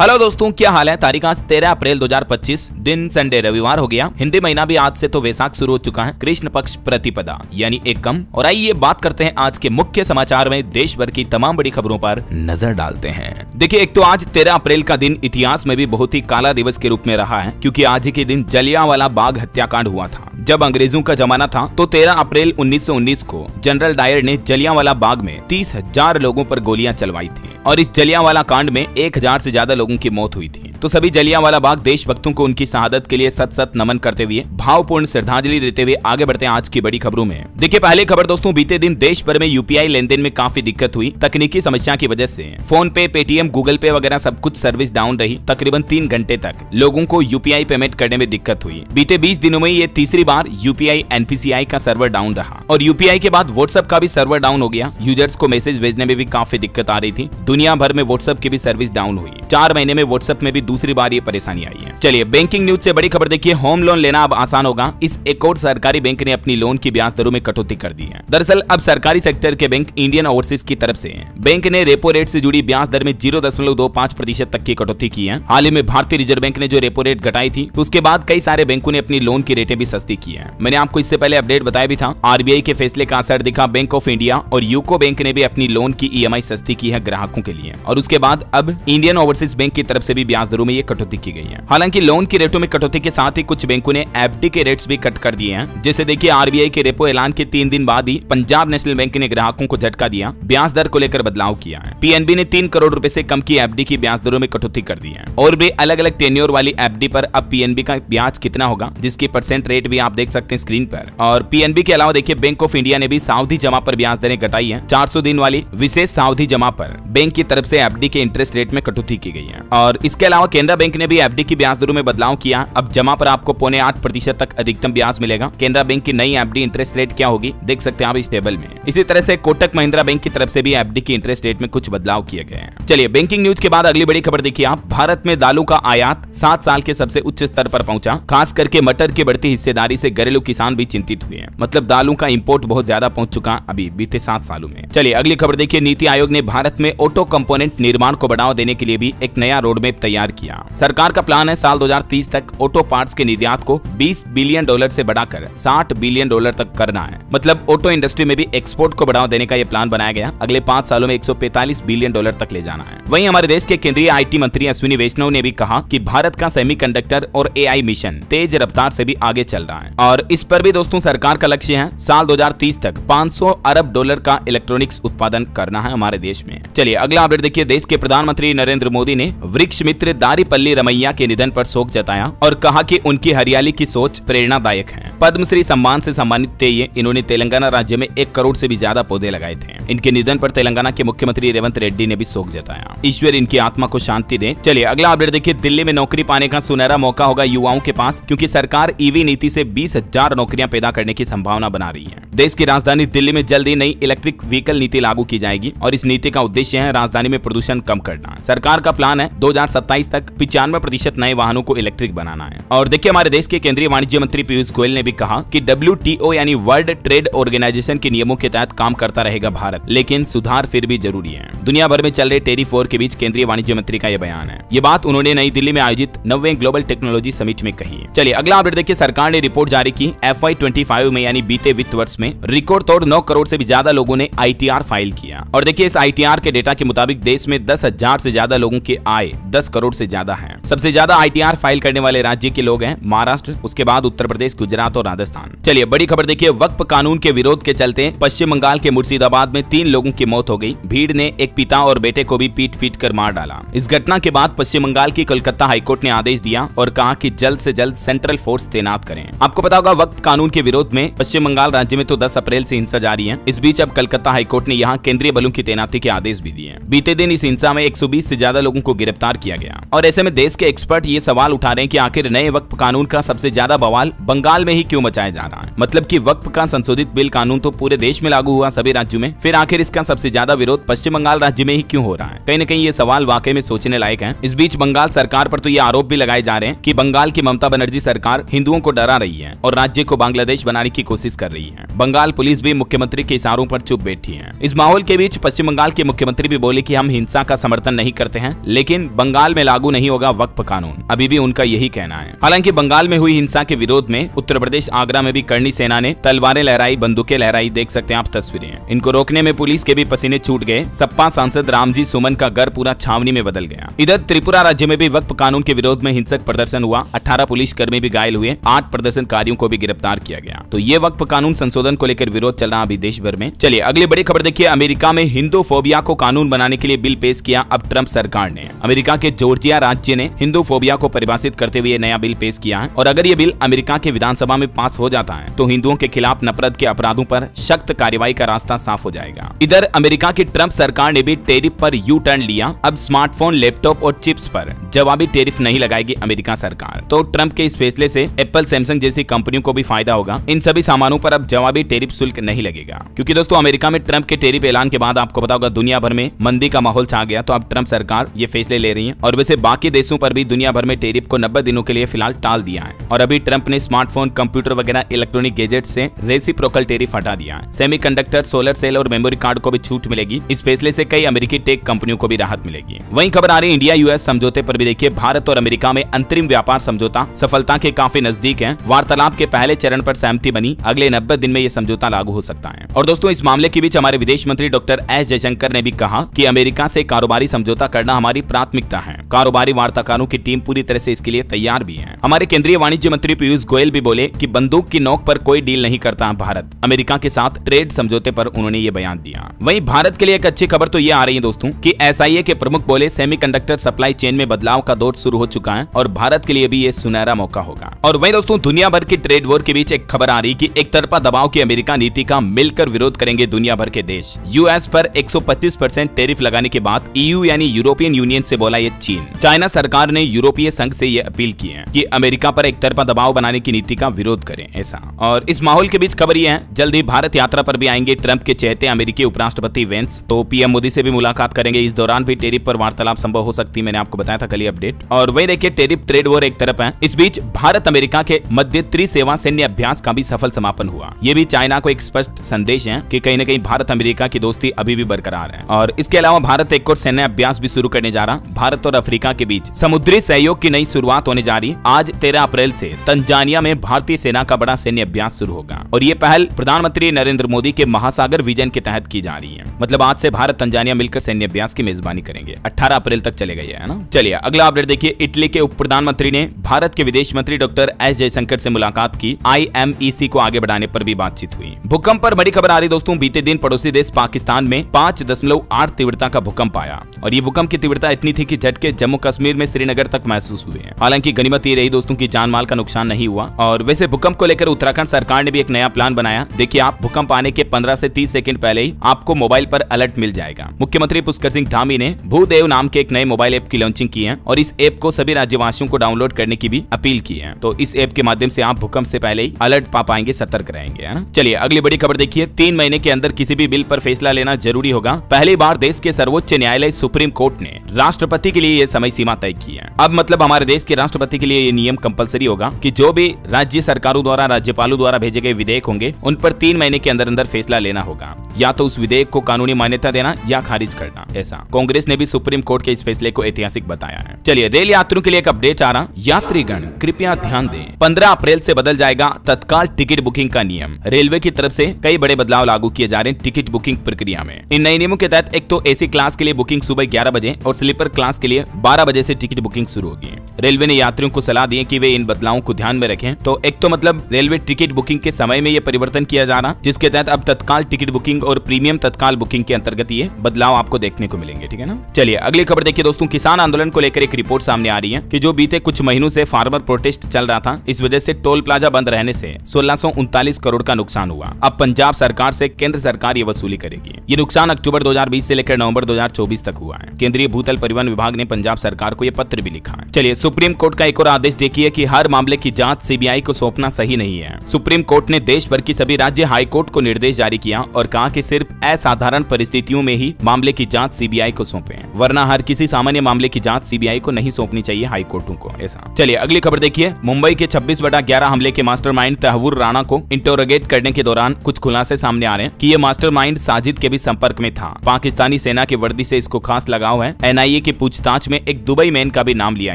Hello दोस्तों, क्या हाल है। तारीख आज 13 अप्रैल 2025, दिन संडे रविवार हो गया। हिंदी महीना भी आज से तो वैशाख शुरू हो चुका है, कृष्ण पक्ष प्रतिपदा यानी एकम। और आइए बात करते हैं आज के मुख्य समाचार में देश भर की तमाम बड़ी खबरों पर नजर डालते हैं। देखिए, एक तो आज 13 अप्रैल का दिन इतिहास में भी बहुत ही काला दिवस के रूप में रहा है, क्योंकि आज ही के दिन जलियांवाला बाग हत्याकांड हुआ था। जब अंग्रेजों का जमाना था तो 13 अप्रैल 1919 को जनरल डायर ने जलियांवाला बाग में 30,000 लोगों पर गोलियां चलवाई थी और इस जलियांवाला कांड में 1000 से ज्यादा लोगों की मौत हुई थी। तो सभी जलियांवाला बाग देशभक्तों को उनकी शहादत के लिए सत सत नमन करते हुए भावपूर्ण श्रद्धांजलि देते हुए आगे बढ़ते हैं आज की बड़ी खबरों में। देखिए, पहली खबर दोस्तों, बीते दिन देश भर में यूपीआई लेनदेन में काफी दिक्कत हुई। तकनीकी समस्या की वजह से फोन पे, पेटीएम, गूगल पे वगैरह सब कुछ सर्विस डाउन रही। तकरीबन 3 घंटे तक लोगों को यूपीआई पेमेंट करने में दिक्कत हुई। बीते 20 दिनों में ये तीसरी बार यूपीआई एनपीसीआई का सर्वर डाउन रहा और यूपीआई के बाद व्हाट्सएप का भी सर्वर डाउन हो गया। यूजर्स को मैसेज भेजने में भी काफी दिक्कत आ रही थी। दुनिया भर में व्हाट्सएप की भी सर्विस डाउन हुई। 4 महीने में व्हाट्सएप में भी दूसरी बार ये परेशानी आई है। चलिए, बैंकिंग न्यूज से बड़ी खबर देखिए, होम लोन लेना अब आसान होगा। इस एक और सरकारी बैंक ने अपनी लोन की ब्याज दरों में कटौती कर दी है। दरअसल अब सरकारी सेक्टर के बैंक इंडियन ओवरसीज की तरफ से बैंक ने रेपो रेट से जुड़ी ब्याज दर में 0.25% तक की कटौती की है। हाल ही में भारतीय रिजर्व बैंक ने जो रेपो रेट घटाई थी, तो उसके बाद कई सारे बैंकों ने अपनी लोन की रेटें भी सस्ती की है। मैंने आपको इससे पहले अपडेट बताया भी था। आरबीआई के फैसले का असर दिखा। बैंक ऑफ इंडिया और यूको बैंक ने भी अपनी लोन की ईएमआई सस्ती की है ग्राहकों के लिए और उसके बाद अब इंडियन ओवरसीज बैंक की तरफ से भी ब्याज दरों में ये कटौती की गई है। हालांकि लोन की रेटों में कटौती के साथ ही कुछ बैंकों ने एफडी के रेट्स भी कट कर दिए हैं। जैसे देखिए, आरबीआई के रेपो ऐलान के 3 दिन बाद ही पंजाब नेशनल बैंक ने ग्राहकों को झटका दिया, ब्याज दर को लेकर बदलाव किया है। पीएनबी ने 3 करोड़ रुपए से कम की एफडी की ब्याज दरों में कटौती कर दी है और भी अलग अलग टेन्योर वाली एफडी पर अब पीएनबी का ब्याज कितना होगा, जिसकी परसेंट रेट भी आप देख सकते हैं स्क्रीन पर। और पीएनबी के अलावा देखिए, बैंक ऑफ इंडिया ने भी सावधि जमा पर ब्याज दरें घटाई है। 400 दिन वाली विशेष सावधि जमा पर बैंक की तरफ से एफडी के इंटरेस्ट रेट में कटौती की गई है। और इसके अलावा केनरा बैंक ने भी एफडी की ब्याज दरों में बदलाव किया। अब जमा पर आपको 0.8% तक अधिकतम ब्याज मिलेगा। केनरा बैंक की नई एफडी इंटरेस्ट रेट क्या होगी, देख सकते हैं आप इस टेबल में। इसी तरह से कोटक महिंद्रा बैंक की तरफ से भी एफडी की इंटरेस्ट रेट में कुछ बदलाव किए गए हैं। चलिए, बैंकिंग न्यूज के बाद अगली बड़ी खबर देखिए आप। भारत में दालों का आयात 7 साल के सबसे उच्च स्तर पर पहुंचा। खास करके मटर की बढ़ती हिस्सेदारी से घरेलू किसान भी चिंतित हुए हैं। मतलब दालों का इंपोर्ट बहुत ज्यादा पहुंच चुका अभी बीते 7 सालों में। चलिए, अगली खबर देखिए, नीति आयोग ने भारत में ऑटो कंपोनेंट निर्माण को बढ़ावा देने के लिए भी एक नया रोडमैप तैयार किया। सरकार का प्लान है साल 2030 तक ऑटो पार्ट्स के निर्यात को $20 बिलियन से बढ़ाकर $60 बिलियन तक करना है। मतलब ऑटो इंडस्ट्री में भी एक्सपोर्ट को बढ़ावा देने का ये प्लान बनाया गया। अगले 5 सालों में $145 बिलियन तक ले जाना है। वहीं हमारे देश के केंद्रीय आईटी मंत्री अश्विनी वैष्णव ने भी कहा कि भारत का सेमीकंडक्टर और एआई मिशन तेज रफ्तार से भी आगे चल रहा है और इस पर भी दोस्तों सरकार का लक्ष्य है साल 2030 तक $500 अरब का इलेक्ट्रॉनिक्स उत्पादन करना है हमारे देश में। चलिए, अगला अपडेट देखिए, देश के प्रधानमंत्री नरेंद्र मोदी ने वृक्ष मित्र दारीपल्ली रमैया के निधन पर शोक जताया और कहा कि उनकी हरियाली की सोच प्रेरणादायक है। पद्मश्री सम्मान से सम्मानित थे ये। इन्होंने तेलंगाना राज्य में 1 करोड़ से भी ज्यादा पौधे लगाए थे। इनके निधन पर तेलंगाना के मुख्यमंत्री रेवंत रेड्डी ने भी शोक जताया। ईश्वर इनकी आत्मा को शांति दे। चलिए, अगला अपडेट देखिए, दिल्ली में नौकरी पाने का सुनहरा मौका होगा युवाओं के पास, क्योंकि सरकार ईवी नीति से 20,000 नौकरियां पैदा करने की संभावना बना रही है। देश की राजधानी दिल्ली में जल्द ही नई इलेक्ट्रिक व्हीकल नीति लागू की जाएगी और इस नीति का उद्देश्य है राजधानी में प्रदूषण कम करना। सरकार का प्लान है 2027 तक 95% नए वाहनों को इलेक्ट्रिक बनाना है। और देखिए, हमारे देश के केंद्रीय वाणिज्य मंत्री पीयूष गोयल ने भी कहा कि WTO यानी वर्ल्ड ट्रेड ऑर्गेनाइजेशन के नियमों के तहत काम करता रहेगा भारत, लेकिन सुधार फिर भी जरूरी है। दुनिया भर में चल रहे टेरिफ वॉर के बीच केंद्रीय वाणिज्य मंत्री का यह बयान है। ये बात उन्होंने नई दिल्ली में आयोजित 9वें ग्लोबल टेक्नोलॉजी समिट में कही। चलिए, अगला अपडेट देखिए, सरकार ने रिपोर्ट जारी की। FY25 में यानी बीते वित्त वर्ष में रिकॉर्ड तोड़ 9 करोड़ से भी ज्यादा लोगों ने ITR फाइल किया और देखिए, इस ITR के डेटा के मुताबिक देश में 10,000 से ज्यादा लोगों की आय 10 करोड़ से ज्यादा है। सबसे ज्यादा ITR फाइल करने वाले राज्य के लोग हैं महाराष्ट्र, उसके बाद उत्तर प्रदेश, गुजरात और राजस्थान। चलिए, बड़ी खबर देखिए, वक्फ कानून के विरोध के चलते पश्चिम बंगाल के मुर्शिदाबाद में 3 लोगों की मौत हो गई। भीड़ ने एक पिता और बेटे को भी पीट कर मार डाला। इस घटना के बाद पश्चिम बंगाल की कोलकाता हाईकोर्ट ने आदेश दिया और कहा कि जल्द से जल्द सेंट्रल फोर्स तैनात करें। आपको पता होगा, वक्फ कानून के विरोध में पश्चिम बंगाल राज्य में तो 10 अप्रैल से हिंसा जारी है। इस बीच अब कोलकाता हाईकोर्ट ने यहाँ केंद्रीय बलों की तैनाती के आदेश भी दिए। बीते दिन इस हिंसा में 120 से ज्यादा लोगों को गिरफ्तार किया गया और ऐसे में देश के एक्सपर्ट ये सवाल उठा रहे हैं कि आखिर नए वक्फ कानून का सबसे ज्यादा बवाल बंगाल में ही क्यों मचाया जा रहा है। मतलब कि वक्फ का संशोधित बिल कानून तो पूरे देश में लागू हुआ सभी राज्यों में, फिर आखिर इसका सबसे ज्यादा विरोध पश्चिम बंगाल राज्य में ही क्यों हो रहा है। कहीं न कहीं ये सवाल वाकई में सोचने लायक है। इस बीच बंगाल सरकार पर तो ये आरोप भी लगाए जा रहे हैं कि बंगाल की ममता बनर्जी सरकार हिंदुओं को डरा रही है और राज्य को बांग्लादेश बनाने की कोशिश कर रही है। बंगाल पुलिस भी मुख्यमंत्री के इशारों पर चुप बैठी है। इस माहौल के बीच पश्चिम बंगाल के मुख्यमंत्री भी बोले कि हम हिंसा का समर्थन नहीं करते हैं, लेकिन बंगाल में लागू नहीं होगा वक्फ कानून। अभी भी उनका यही कहना है। हालांकि बंगाल में हुई हिंसा के विरोध में उत्तर प्रदेश आगरा में भी करनी सेना ने तलवारें लहराई, बंदूकें लहराई। देख सकते हैं आप तस्वीरें। इनको रोकने में पुलिस के भी पसीने छूट गए। सपा सांसद रामजी सुमन का घर पूरा छावनी में बदल गया। इधर त्रिपुरा राज्य में भी वक्फ कानून के विरोध में हिंसक प्रदर्शन हुआ। 18 पुलिस कर्मी भी घायल हुए। 8 प्रदर्शनकारियों को भी गिरफ्तार किया गया। तो ये वक्फ कानून संशोधन को लेकर विरोध चल रहा अभी देश भर में। चलिए अगली बड़ी खबर देखिए। अमेरिका में हिंदू फोबिया को कानून बनाने के लिए बिल पेश किया अब ट्रंप सरकार ने। अमेरिका के जॉर्जिया राज्य ने हिंदू फोबिया को परिभाषित करते हुए नया बिल पेश किया है और अगर ये बिल अमेरिका के विधानसभा में पास हो जाता है तो हिंदुओं के खिलाफ नफरत के अपराधों पर सख्त कार्रवाई का रास्ता साफ हो जाएगा। इधर अमेरिका की ट्रंप सरकार ने भी टैरिफ पर यू टर्न लिया। अब स्मार्टफोन, लैपटॉप और चिप्स पर जवाबी टैरिफ नहीं लगाएगी अमेरिका सरकार। तो ट्रंप के इस फैसले से एप्पल, सैमसंग जैसी कंपनियों को भी फायदा होगा। इन सभी सामानों पर अब जवाबी टैरिफ शुल्क नहीं लगेगा, क्योंकि दोस्तों अमेरिका में ट्रंप के टैरिफ ऐलान के बाद आपको पता होगा दुनिया भर में मंदी का माहौल छा गया। तो अब ट्रंप सरकार ये फैसले ले रही है और वैसे बाकी देशों पर भी दुनिया भर में टैरिफ को 90 दिनों के लिए फिलहाल टाल दिया है। और अभी ट्रंप ने स्मार्टफोन, कंप्यूटर वगैरह इलेक्ट्रॉनिक गैजेट से रेसिप्रोकल टैरिफ हटा दिया है। सेमीकंडक्टर, सोलर सेल और मेमोरी कार्ड को भी छूट मिलेगी। इस फैसले से कई अमेरिकी टेक कंपनियों को भी राहत मिलेगी। वहीं खबर आ रही इंडिया यूएस समझौते पर भी देखिए। भारत और अमेरिका में अंतरिम व्यापार समझौता सफलता के काफी नजदीक है। वार्तालाप के पहले चरण पर सहमति बनी। अगले 90 दिन में ये समझौता लागू हो सकता है। और दोस्तों इस मामले के बीच हमारे विदेश मंत्री डॉक्टर एस जयशंकर ने भी कहा कि अमेरिका से कारोबारी समझौता करना हमारी प्राथमिकता है। कारोबारी वार्ताकारों की टीम पूरी तरह से इसके लिए तैयार भी है। हमारे केंद्रीय वाणिज्य मंत्री पीयूष गोयल भी बोले कि बंदूक की नोक पर कोई डील नहीं करता भारत। अमेरिका के साथ ट्रेड समझौते पर उन्होंने ये बयान दिया। वहीं भारत के लिए एक अच्छी खबर तो ये आ रही है दोस्तों कि एसआईए के प्रमुख बोले सेमीकंडक्टर सप्लाई चेन में बदलाव का दौर शुरू हो चुका है और भारत के लिए भी ये सुनहरा मौका होगा। और वहीं दोस्तों दुनिया भर की ट्रेड वॉर के बीच एक खबर आ रही कि एक तरफा दबाव की अमेरिका नीति का मिलकर विरोध करेंगे दुनिया भर के देश। यूएस पर 125% टैरिफ लगाने के बाद ईयू यानी यूरोपियन यूनियन से बोला ये चीन। चाइना सरकार ने यूरोपीय संघ से ये अपील की है कि अमेरिका पर एक तरफा दबाव बनाने की नीति का विरोध करें ऐसा। और इस माहौल के बीच खबर ये है जल्द ही भारत यात्रा पर भी आएंगे ट्रंप के चहेते अमेरिकी उपराष्ट्रपति वेंस। तो पीएम मोदी से भी मुलाकात करेंगे। इस दौरान भी टैरिफ पर वार्तालाप संभव हो सकती है। मैंने आपको बताया था कल अपडेट। और वही देखिए टैरिफ ट्रेड वॉर एक तरफ है। इस बीच भारत अमेरिका के मध्य त्रिसेवा सैन्य अभ्यास का भी सफल समापन हुआ। ये भी चाइना को एक स्पष्ट संदेश है कि कहीं न कहीं भारत अमेरिका की दोस्ती अभी भी बरकरार है। और इसके अलावा भारत एक और सैन्य अभ्यास भी शुरू करने जा रहा। भारत और अफ्रीका के बीच समुद्री सहयोग की नई शुरुआत होने जा रही। आज 13 अप्रैल से तंजानिया में भारतीय सेना का बड़ा सैन्य अभ्यास शुरू होगा और ये पहल प्रधानमंत्री नरेंद्र मोदी के महासागर विजन के तहत की जा रही है। मतलब आज से भारत तंजानिया मिलकर सैन्य अभ्यास की मेजबानी करेंगे। 18 अप्रैल तक चलेगा ये, है ना। चलिए अगला अपडेट देखिए। इटली के उप प्रधानमंत्री ने भारत के विदेश मंत्री डॉक्टर एस जयशंकर से मुलाकात की। IMEC को आगे बढ़ाने पर भी बातचीत हुई। भूकंप पर बड़ी खबर आ रही दोस्तों। बीते दिन पड़ोसी देश पाकिस्तान में 5.8 तीव्रता का भूकंप आया और ये भूकंप की तीव्रता इतनी थी कि झटके जम्मू कश्मीर में श्रीनगर तक महसूस हुए हैं। हालांकि गनीमत ये रही दोस्तों की जान माल का नुकसान नहीं हुआ। और वैसे भूकंप को लेकर उत्तराखंड सरकार ने भी एक नया प्लान बनाया। देखिए आप भूकंप आने के 15 से 30 सेकंड पहले ही आपको मोबाइल पर अलर्ट मिल जाएगा। मुख्यमंत्री पुष्कर सिंह धामी ने भूदेव नाम के एक नए मोबाइल ऐप की लॉन्चिंग की है और इस ऐप को सभी राज्यवासियों को डाउनलोड करने की भी अपील की है। तो इस ऐप के माध्यम से आप भूकंप से पहले ही अलर्ट पा पाएंगे, सतर्क रहेंगे, है ना। चलिए अगली बड़ी खबर देखिए। 3 महीने के अंदर किसी भी बिल पर फैसला लेना जरूरी होगा। पहली बार देश के सर्वोच्च न्यायालय सुप्रीम कोर्ट ने राष्ट्रपति के लिए ये समय सीमा तय की है। अब मतलब हमारे देश के राष्ट्रपति के लिए ये नियम कंपलसरी होगा कि जो भी राज्य सरकारों द्वारा, राज्यपालों द्वारा भेजे गए विधेयक होंगे उन पर 3 महीने के अंदर अंदर फैसला लेना होगा। या तो उस विधेयक को कानूनी मान्यता देना या खारिज करना। ऐसा कांग्रेस ने भी सुप्रीम कोर्ट के इस फैसले को ऐतिहासिक बताया है। चलिए रेल यात्रियों के लिए एक अपडेट आ रहा। यात्रीगण कृपया ध्यान दें, 15 अप्रैल से बदल जाएगा तत्काल टिकट बुकिंग का नियम। रेलवे की तरफ से कई बड़े बदलाव लागू किए जा रहे हैं टिकट बुकिंग प्रक्रिया में। इन नए नियमों के तहत एक तो एसी क्लास के लिए बुकिंग सुबह 11 बजे और स्लीपर क्लास के लिए 12 बजे से टिकट बुकिंग शुरू होगी। रेलवे ने यात्रियों को सलाह दी है कि वे इन बदलावों को ध्यान में रखें। तो एक तो मतलब रेलवे टिकट बुकिंग के समय में ये परिवर्तन किया जा रहा, जिसके तहत अब तत्काल टिकट बुकिंग और प्रीमियम तत्काल बुकिंग के अंतर्गत ये बदलाव आपको देखने को मिलेंगे, ठीक है ना। चलिए अगली खबर देखिए दोस्तों। किसान आंदोलन को लेकर एक रिपोर्ट सामने आ रही है कि जो बीते कुछ महीनों से फार्मर प्रोटेस्ट चल रहा था, इस वजह से टोल प्लाजा बंद रहने से 1639 करोड़ का नुकसान हुआ। अब पंजाब सरकार से केंद्र सरकार ये वसूली करेगी। ये नुकसान अक्टूबर 2020 से लेकर नवंबर 2024 तक हुआ है। केंद्रीय भूतल परिवहन विभाग ने पंजाब सरकार को ये पत्र भी लिखा है। चलिए सुप्रीम कोर्ट का एक और आदेश देखिए कि हर मामले की जांच सीबीआई को सौंपना सही नहीं है। सुप्रीम कोर्ट ने देश भर की सभी राज्य हाई कोर्ट को निर्देश जारी किया और कहा कि सिर्फ असाधारण परिस्थितियों में ही मामले की जांच सीबीआई को सौंपे, वरना हर किसी सामान्य मामले की जांच सीबीआई को नहीं सौंपनी चाहिए हाई कोर्टों को। ऐसा। चलिए अगली खबर देखिए। मुंबई के 26/11 2011 हमले के मास्टरमाइंड तहव्वुर राणा को इंटरोगेट करने के दौरान कुछ खुलासे सामने आ रहे हैं कि ये मास्टरमाइंड साजिद के भी संपर्क में था। पाकिस्तानी सेना की वर्दी से इसको खास लगाव है। एनआईए की पूछताछ में एक दुबई मैन का भी नाम लिया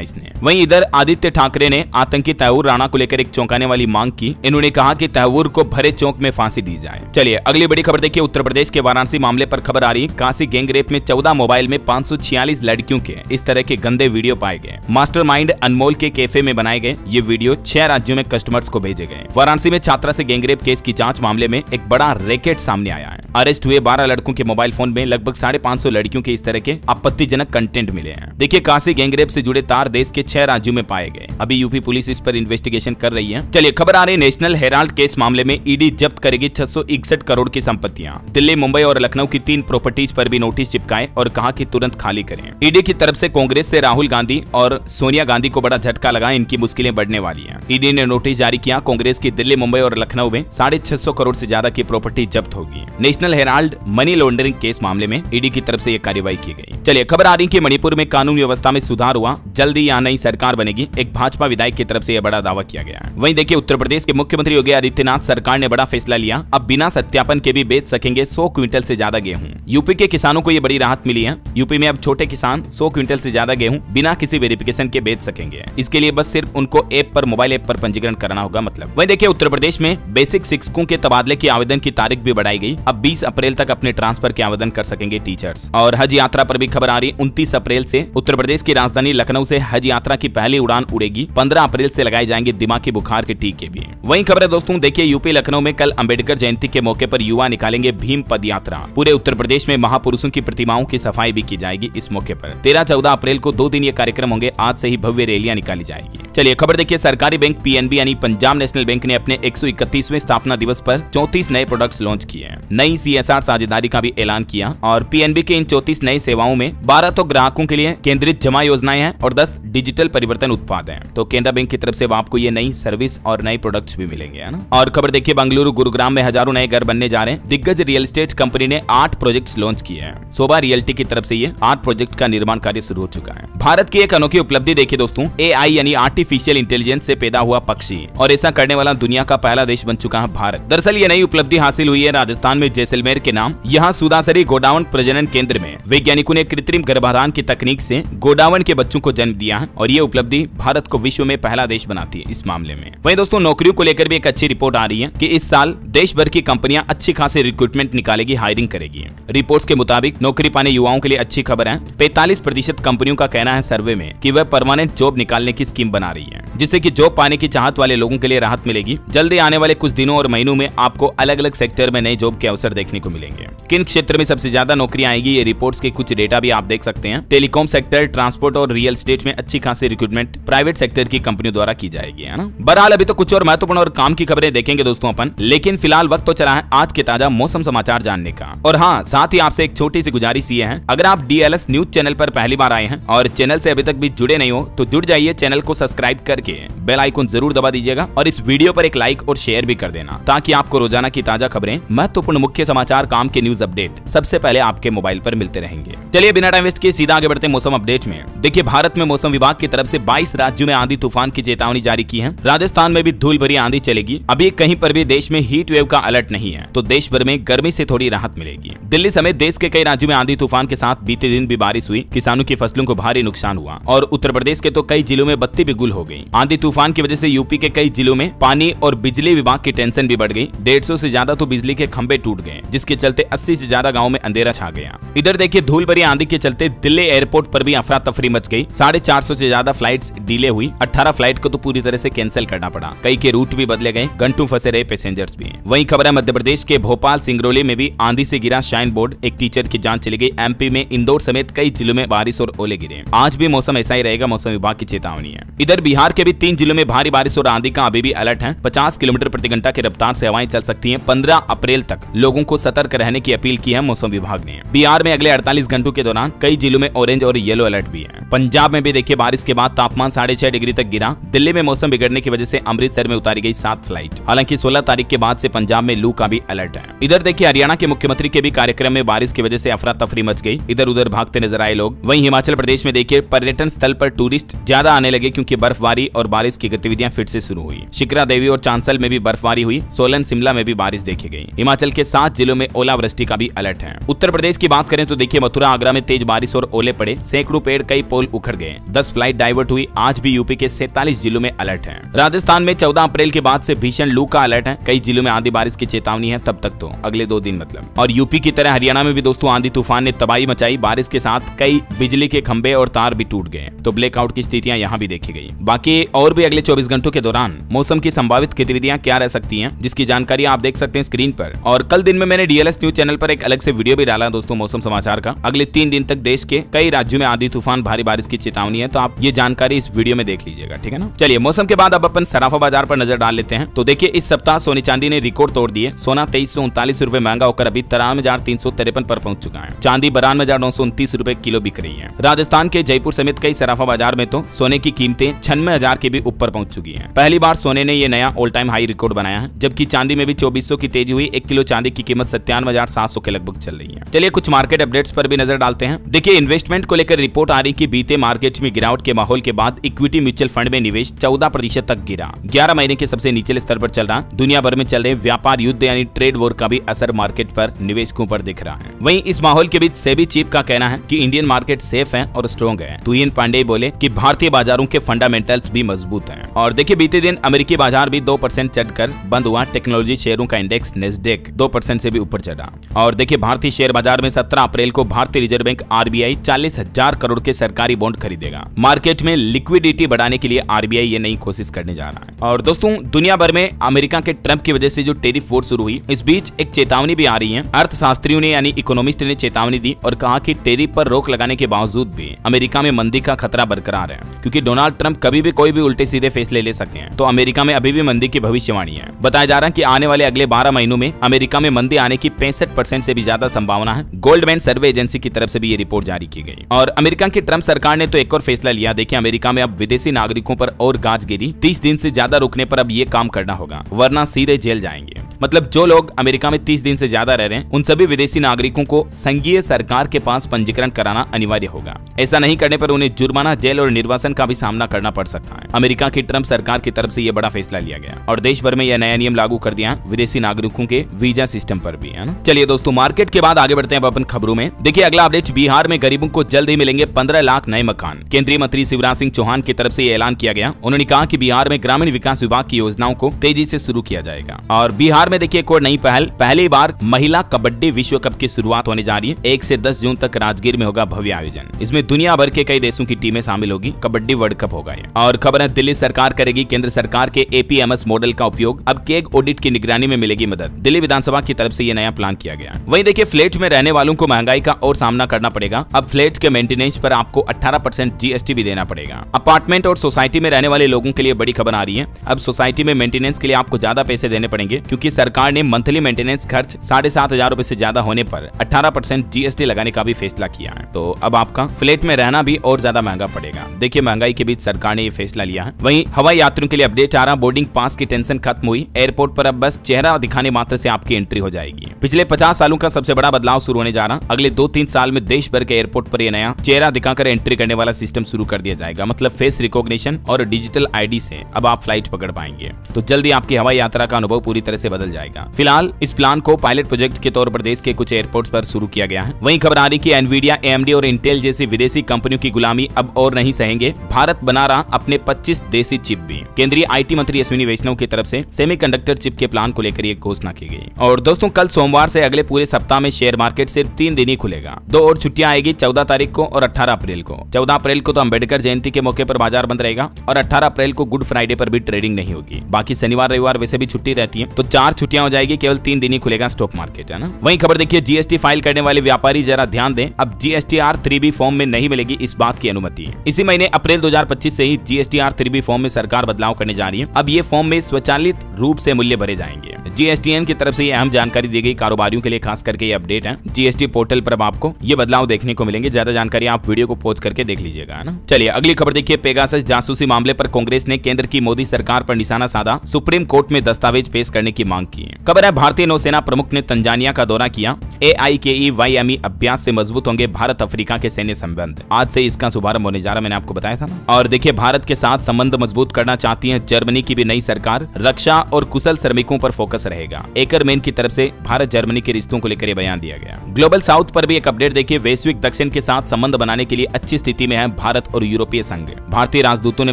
इसने। वहीं इधर आदित्य ठाकरे ने आतंकी तहव्वुर राणा को लेकर एक चौंकाने वाली मांग की। इन्होंने कहा कि तहव्वुर को भरे चौक में फांसी दी जाए। चलिए अगली बड़ी खबर देखिए। उत्तर प्रदेश के वाराणसी मामले पर खबर आ रही है। काशी गैंगरेप में 14 मोबाइल में 546 लड़कियों के इस तरह के गंदे वीडियो पाए गए। मास्टरमाइंड अनमोल के कैफे में बनाए गए ये वीडियो 6 राज्यों में कस्टमर्स को भेजे गए। वाराणसी में छात्रा से गैंगरेप केस की जांच मामले में एक बड़ा रैकेट सामने आया है। अरेस्ट हुए 12 लड़कों के मोबाइल फोन में लगभग 550 लड़कियों के इस तरह के आपत्तिजनक कंटेंट मिले हैं। देखिए काशी गैंगरेप से जुड़े तार देश के 6 राज्यों में पाए गए। अभी यूपी पुलिस इस पर इन्वेस्टिगेशन कर रही है। चलिए खबर आ रही है नेशनल हेराल्ड केस मामले में ईडी जब्त करेगी 661 करोड़ की संपत्तियां। दिल्ली, मुंबई और लखनऊ की 3 प्रॉपर्टीज पर भी नोटिस चिपकाए और कहा कि तुरंत खाली करें। ईडी की तरफ से कांग्रेस से राहुल गांधी और सोनिया गांधी को बड़ा झटका लगा। इनकी मुश्किलें बढ़ने वाली हैं। ईडी ने नोटिस जारी किया। कांग्रेस की दिल्ली, मुंबई और लखनऊ में 650 करोड़ से ज्यादा की प्रॉपर्टी जब्त होगी। National Herald money laundering case मामले में ईडी की तरफ से यह कार्रवाई की गई। चलिए खबर आ रही कि मणिपुर में कानून व्यवस्था में सुधार हुआ। जल्दी यहाँ नई सरकार बनेगी। एक भाजपा विधायक की तरफ से यह बड़ा दावा किया गया है। वहीं देखिए उत्तर प्रदेश के मुख्यमंत्री योगी आदित्यनाथ सरकार ने बड़ा फैसला लिया। अब बिना सत्यापन के भी बेच सकेंगे 100 क्विंटल से ज्यादा गेहूं। यूपी के किसानों को यह बड़ी राहत मिली है। यूपी में अब छोटे किसान 100 क्विंटल से ज्यादा गेहूं बिना किसी वेरिफिकेशन के बेच सकेंगे। इसके लिए बस सिर्फ उनको ऐप पर, मोबाइल ऐप पर पंजीकरण करना होगा। मतलब वहीं देखिए उत्तर प्रदेश में बेसिक शिक्षकों के तबादले की आवेदन की तारीख भी बढ़ाई गई। अब 20 अप्रैल तक अपने ट्रांसफर के आवेदन कर सकेंगे टीचर्स। और हज यात्रा पर भी खबर आ रही है। 29 अप्रैल से उत्तर प्रदेश की राजधानी लखनऊ से हज यात्रा की पहली उड़ान उड़ेगी। 15 अप्रैल से लगाए जाएंगे दिमागी बुखार के टीके भी। वहीं खबर है दोस्तों देखिए यूपी लखनऊ में कल अंबेडकर जयंती के मौके पर युवा निकालेंगे भीम पद यात्रा। पूरे उत्तर प्रदेश में महापुरुषों की प्रतिमाओं की सफाई भी की जाएगी इस मौके पर। 13-14 अप्रैल को 2 दिन ये कार्यक्रम होंगे। आज से ही भव्य रैलियां निकाली जाएगी। चलिए खबर देखिए। सरकारी बैंक पीएनबी यानी पंजाब नेशनल बैंक ने अपने 131वें स्थापना दिवस पर 34 नए प्रोडक्ट्स लॉन्च किए हैं। नई CSR साझेदारी का भी ऐलान किया। और पीएनबी के इन 34 नई सेवाओं में 12 तो ग्राहकों के लिए केंद्रित जमा योजनाएं हैं और 10 डिजिटल परिवर्तन उत्पाद हैं। तो केनरा बैंक की तरफ से आपको ये नई सर्विस और नए प्रोडक्ट्स भी मिलेंगे, है ना। और खबर देखिए बेंगलुरु, गुरुग्राम में हजारों नए घर बनने जा रहे हैं। दिग्गज रियल एस्टेट कंपनी ने 8 प्रोजेक्ट्स लॉन्च किए हैं। शोभा रियल्टी की तरफ से ये 8 प्रोजेक्ट का निर्माण कार्य शुरू हो चुका है। भारत की एक अनोखी उपलब्धि देखिए दोस्तों। AI यानी आर्टिफिशियल इंटेलिजेंस से पैदा हुआ पक्षी, और ऐसा करने वाला दुनिया का पहला देश बन चुका है भारत। दरअसल ये नई उपलब्धि हासिल हुई है राजस्थान में जैसलमेर के नाम। यहाँ सुदासरी गोडाउन प्रजनन केंद्र में वैज्ञानिकों ने कृत्रिम गर्भाधान की तकनीक से गोडावन के बच्चों को जन्म दिया है। और ये उपलब्धि भारत को विश्व में पहला देश बनाती है इस मामले में। वहीं दोस्तों नौकरियों को लेकर भी एक अच्छी रिपोर्ट आ रही है कि इस साल देश भर की कंपनियां अच्छी खासी रिक्रूटमेंट निकालेगी, हायरिंग करेगी। रिपोर्ट्स के मुताबिक नौकरी पाने युवाओं के लिए अच्छी खबर है। 45% कंपनियों का कहना है सर्वे में कि वह परमानेंट जॉब निकालने की स्कीम बना रही है, जिससे कि जॉब पाने की चाहत वाले लोगों के लिए राहत मिलेगी। जल्दी आने वाले कुछ दिनों और महीनों में आपको अलग अलग सेक्टर में नए जॉब के अवसर देखने को मिलेंगे। किन क्षेत्र में सबसे ज्यादा नौकरियां आएगी ये रिपोर्ट्स के कुछ डेटा भी आप देख सकते हैं। टेलीकॉम सेक्टर, ट्रांसपोर्ट और रियल एस्टेट में अच्छी खासी रिक्रूटमेंट प्राइवेट सेक्टर की कंपनियों द्वारा की जाएगी, है ना। बहरहाल अभी तो कुछ और महत्वपूर्ण और काम की खबरें देखेंगे दोस्तों अपन, लेकिन फिलहाल वक्त तो चला है आज के ताजा मौसम समाचार जानने का। और हाँ, साथ ही आपसे एक छोटी सी गुजारिश ये है, अगर आप DLS न्यूज चैनल पर पहली बार आए हैं और चैनल से अभी तक भी जुड़े नहीं हो तो जुड़ जाइए। चैनल को सब्सक्राइब करके बेल आइकन जरूर दबा दीजिएगा और इस वीडियो पर एक लाइक और शेयर भी कर देना, ताकि आपको रोजाना की ताजा खबरें, महत्वपूर्ण मुख्य समाचार, काम के न्यूज अपडेट सबसे पहले आपके मोबाइल पर मिलते रहेंगे। चलिए बिना टाइम वेस्ट किए सीधा आगे बढ़ते मौसम अपडेट में। देखिए भारत में मौसम विभाग की तरफ से 22 राज्यों में आंधी तूफान की चेतावनी जारी की है। राजस्थान में भी धूल भरी आंधी चलेगी। अभी कहीं पर भी देश में हीट वेव का अलर्ट नहीं है, तो देश भर में गर्मी से थोड़ी राहत मिलेगी। दिल्ली समेत देश के कई राज्यों में आंधी तूफान के साथ बीते दिन भी बारिश हुई। किसानों की फसलों को भारी नुकसान हुआ और उत्तर प्रदेश के तो कई जिलों में बत्ती भी गुल हो गई। आंधी तूफान की वजह से यूपी के कई जिलों में पानी और बिजली विभाग की टेंशन भी बढ़ गई। 150 से ज्यादा तो बिजली के खंभे टूट गए, जिसके चलते 80 से ज्यादा गाँव में अंधेरा छा गया। इधर देखिए धूल भरी आंधी के चलते दिल्ली एयरपोर्ट पर भी अफरा तफरी मच गई। 450 से ज्यादा फ्लाइट्स डिले हुई। 18 फ्लाइट को तो पूरी तरह से कैंसिल करना पड़ा। कई के रूट भी बदले गए, घंटों फंसे रहे पैसेंजर्स भी। वहीं खबर है मध्य प्रदेश के भोपाल सिंगरौली में भी आंधी से गिरा शाइन बोर्ड, एक टीचर की जान चली गई। MP में इंदौर समेत कई जिलों में बारिश और ओले गिरे। आज भी मौसम ऐसा ही रहेगा, मौसम विभाग की चेतावनी है। इधर बिहार के भी 3 जिलों में भारी बारिश और आंधी का अभी भी अलर्ट है। 50 किलोमीटर प्रति घंटा की रफ्तार से हवाएं चल सकती हैं। 15 अप्रैल तक लोगों को सतर्क रहने की अपील की है मौसम विभाग ने। बिहार में अगले 48 घंटों के दौरान कई जिलों में ऑरेंज और येलो अलर्ट भी है। पंजाब में भी देखिए बारिश के बाद तापमान 6.5 डिग्री तक गिरा। दिल्ली में मौसम बिगड़ने की वजह से अमृतसर में उतारी गई 7 फ्लाइट। हालांकि 16 तारीख के बाद से पंजाब में लू का भी अलर्ट है। इधर देखिए हरियाणा के मुख्यमंत्री के भी कार्यक्रम में बारिश की वजह से अफरा तफरी मच गई। इधर उधर भागते नजर आए लोग। वहीं हिमाचल प्रदेश में देखिए पर्यटन स्थल पर टूरिस्ट ज्यादा आने लगे, क्योंकि बर्फबारी रही और बारिश की गतिविधियां फिर से शुरू हुई। शिखरा देवी और चांसल में भी बर्फबारी हुई। सोलन शिमला में भी बारिश देखी गई। हिमाचल के 7 जिलों में ओलावृष्टि का भी अलर्ट है। उत्तर प्रदेश की बात करें तो देखिए मथुरा आगरा में तेज बारिश और ओले पड़े। सैकड़ों पेड़ कई पोल उखड़ गए। 10 फ्लाइट डाइवर्ट हुई। आज भी यूपी के 47 जिलों में अलर्ट है। राजस्थान में 14 अप्रैल के बाद से भीषण लू का अलर्ट है। कई जिलों में आंधी बारिश की चेतावनी है तब तक तो अगले 2 दिन मतलब। और यूपी की तरह हरियाणा में भी दोस्तों आंधी तूफान ने तबाही मचाई। बारिश के साथ कई बिजली के खंभे और तार भी टूट गए। तो ब्लैकआउट की स्थितियां यहाँ भी देखी गई। बाकी और भी अगले 24 घंटों के दौरान मौसम की संभावित गतिविधियां क्या रह सकती हैं, जिसकी जानकारी आप देख सकते हैं स्क्रीन पर। और कल दिन में मैंने डीएलएस न्यूज चैनल पर एक अलग से वीडियो भी डाला दोस्तों मौसम समाचार का। अगले 3 दिन तक देश के कई राज्यों में आंधी तूफान भारी बारिश की चेतावनी है, तो आप ये जानकारी इस वीडियो में देख लीजिएगा, ठीक है ना। चलिए मौसम के बाद अब अपन सराफा बाजार पर नजर डाल लेते हैं। तो देखिए इस सप्ताह सोने चांदी ने रिकॉर्ड तोड़ दिए। सोना 2339 रुपए महंगा होकर अभी 93,353 पर पहुंच चुका है। चांदी 92,929 रुपए किलो बिक रही है। राजस्थान के जयपुर समेत कई सराफा बाजार में तो सोने की कीमतें 96,000 के भी ऊपर पहुंच चुकी हैं। पहली बार सोने ने ये नया ऑल टाइम हाई रिकॉर्ड बनाया है, जबकि चांदी में भी 2400 की तेजी हुई। 1 किलो चांदी की कीमत 97,700 के लगभग चल रही है। चलिए कुछ मार्केट अपडेट्स पर भी नजर डालते हैं। देखिए इन्वेस्टमेंट को लेकर रिपोर्ट आ रही कि बीते मार्केट में गिरावट के माहौल के बाद इक्विटी म्यूचुअल फंड में निवेश 14% तक गिरा। 11 महीने के सबसे निचले स्तर पर चल रहा। दुनिया भर में चल रहे व्यापार युद्ध यानी ट्रेड वॉर का भी असर मार्केट पर निवेशकों पर दिख रहा है। वहीं इस माहौल के बीच सेबी चीफ का कहना है कि इंडियन मार्केट सेफ है और स्ट्रॉन्ग है। तुहिन पांडे बोले कि भारतीय बाजारों के फंडामेंटल्स भी मजबूत हैं। और देखिए बीते दिन अमेरिकी बाजार भी 2% चढ़कर बंद हुआ। टेक्नोलॉजी शेयरों का इंडेक्स नेस्डेक 2% से भी ऊपर चढ़ा। और देखिए भारतीय शेयर बाजार में 17 अप्रैल को भारतीय रिजर्व बैंक आरबीआई 40,000 करोड़ के सरकारी बॉन्ड खरीदेगा। मार्केट में लिक्विडिटी बढ़ाने के लिए आरबीआई ये नई कोशिश करने जा रहा है। और दोस्तों दुनिया भर में अमेरिका के ट्रंप की वजह से जो टेरिफ वॉर शुरू हुई, इस बीच एक चेतावनी भी आ रही है। अर्थशास्त्रियों ने यानी इकोनॉमिस्ट ने चेतावनी दी और कहा कि टेरिफ पर रोक लगाने के बावजूद भी अमेरिका में मंदी का खतरा बरकरार है, क्योंकि डोनाल्ड ट्रंप कभी भी कोई भी उल्टे सीधे फैसले ले सकते हैं। तो अमेरिका में अभी भी मंदी की भविष्यवाणी है। बताया जा रहा है कि आने वाले अगले 12 महीनों में अमेरिका में मंदी आने की 65% से भी ज्यादा संभावना है। गोल्डमैन सर्वे एजेंसी की तरफ से भी ये रिपोर्ट जारी की गई। और अमेरिका की ट्रंप सरकार ने तो एक और फैसला लिया। देखिए अमेरिका में अब विदेशी नागरिकों पर और गाज गिरी। 30 दिन से ज्यादा रुकने पर अब ये काम करना होगा, वरना सीधे जेल जाएंगे। मतलब जो लोग अमेरिका में 30 दिन से ज्यादा रह रहे हैं उन सभी विदेशी नागरिकों को संघीय सरकार के पास पंजीकरण कराना अनिवार्य होगा। ऐसा नहीं करने पर उन्हें जुर्माना, जेल और निर्वासन का भी सामना करना पड़ सकता है। अमेरिका की ट्रंप सरकार की तरफ से यह बड़ा फैसला लिया गया और देश भर में यह नया नियम लागू कर दिया विदेशी नागरिकों के वीजा सिस्टम पर भी, है ना। चलिए दोस्तों मार्केट के बाद आगे बढ़ते हैं अपन खबरों में। देखिए अगला अपडेट, बिहार में गरीबों को जल्द ही मिलेंगे 15 लाख नए मकान। केंद्रीय मंत्री शिवराज सिंह चौहान की तरफ से यह ऐलान किया गया। उन्होंने कहा कि बिहार में ग्रामीण विकास विभाग की योजनाओं को तेजी से शुरू किया जाएगा। और बिहार में देखिए एक और नई पहली बार महिला कबड्डी विश्व कप की शुरुआत होने जा रही है। 1 से 10 जून तक राजगीर में होगा भव्य आयोजन। इसमें दुनिया भर के कई देशों की टीमें शामिल होगी। कबड्डी वर्ल्ड कप होगा ये। और खबर है दिल्ली सरकार करेगी केंद्र सरकार के एपीएमएस मॉडल का उपयोग। अब केग ऑडिट की निगरानी में मिलेगी मदद। दिल्ली विधानसभा की तरफ से ये नया प्लान किया गया। वहीं देखिए फ्लैट में रहने वालों को महंगाई का और सामना करना पड़ेगा। अब फ्लैट के मेंटेनेंस पर आपको 18% जीएसटी भी देना पड़ेगा। अपार्टमेंट और सोसाइटी में रहने वाले लोगों के लिए बड़ी खबर आ रही है। अब सोसाइटी में मेंटेनेंस के लिए आपको ज्यादा पैसे देने पड़ेंगे, क्योंकि सरकार ने मंथली मेंटेनेंस खर्च 7,500 रुपए से ज्यादा होने पर 18% जीएसटी लगाने का भी फैसला किया है। तो अब आपका फ्लैट में रहना भी और ज्यादा महंगा पड़ेगा। देखिए महंगाई के बीच सरकार ने ये फैसला लिया है। वहीं हवाई यात्रियों के लिए अपडेट आ रहा, बोर्डिंग पास की टेंशन खत्म हुई। एयरपोर्ट पर अब बस चेहरा दिखाने मात्र से आपकी एंट्री हो जाएगी। पिछले 50 सालों का सबसे बड़ा बदलाव शुरू होने जा रहा। अगले 2-3 साल में देश भर के एयरपोर्ट पर यह नया चेहरा दिखाकर एंट्री करने वाला सिस्टम शुरू कर दिया जाएगा। मतलब फेस रिकॉग्निशन और डिजिटल आईडी से अब आप फ्लाइट पकड़ पाएंगे। तो जल्दी आपकी हवाई यात्रा का अनुभव पूरी तरह से बदल जाएगा। फिलहाल इस प्लान को पायलट प्रोजेक्ट के तौर पर देश के कुछ एयरपोर्ट्स पर शुरू किया गया है। वहीं खबर आ रही कि एनवीडिया, एएमडी और इंटेल जैसी विदेशी कंपनियों की गुलामी अब और नहीं सहेंगे। भारत बना रहा अपने 25 देसी चिप भी। केंद्रीय आईटी मंत्री अश्विनी वैष्णव की तरफ से सेमीकंडक्टर चिप के प्लान को लेकर एक घोषणा की गई। और दोस्तों कल सोमवार से अगले पूरे सप्ताह में शेयर मार्केट सिर्फ 3 दिन ही खुलेगा। 2 और छुट्टियां आएगी, 14 तारीख को और 18 अप्रैल को। 14 अप्रैल को तो अम्बेडकर जयंती के मौके पर बाजार बंद रहेगा और 18 अप्रैल को गुड फ्राइडे पर भी ट्रेडिंग नहीं होगी। बाकी शनिवार रविवार वैसे भी छुट्टी रहती है, तो 4 छुट्टियां हो जाएगी। केवल 3 दिन ही खुलेगा स्टॉक मार्केट, है ना। वहीं खबर देखिए, जीएसटी फाइल करने वाले व्यापारी जरा ध्यान दें, अब जीएसटीआर 3B फॉर्म में नहीं मिलेगी इस बात की अनुमति। इसी महीने अप्रैल 2025 से ही जीएसटीआर 3B फॉर्म में सरकार बदलाव करने जा रही है। अब ये फॉर्म में स्वचालित रूप से मूल्य भरे जाएंगे। जीएसटीएन की तरफ से ये अहम जानकारी दी गई। कारोबारियों के लिए खास करके ये अपडेट है। जीएसटी पोर्टल पर अब आपको ये बदलाव देखने को मिलेंगे। ज्यादा जानकारी आप वीडियो को पॉज करके देख लीजिएगा, है ना। चलिए अगली खबर देखिए, पेगासस जासूसी मामले पर कांग्रेस ने केंद्र की मोदी सरकार पर निशाना साधा। सुप्रीम कोर्ट में दस्तावेज पेश करने की मांग मांग की। खबर है भारतीय नौसेना प्रमुख ने तंजानिया का दौरा किया। AIKEYME अभ्यास से मजबूत होंगे भारत अफ्रीका के सैन्य संबंध। आज से इसका शुभारंभ होने जा रहा, मैंने आपको बताया था ना। और देखिए भारत के साथ संबंध मजबूत करना चाहती है जर्मनी की भी नई सरकार। रक्षा और कुशल श्रमिकों पर फोकस रहेगा। एकरमैन की तरफ से भारत जर्मनी के रिश्तों को लेकर बयान दिया गया। ग्लोबल साउथ पर भी एक अपडेट देखिए। वैश्विक दक्षिण के साथ संबंध बनाने के लिए अच्छी स्थिति में है भारत और यूरोपीय संघ। भारतीय राजदूतों ने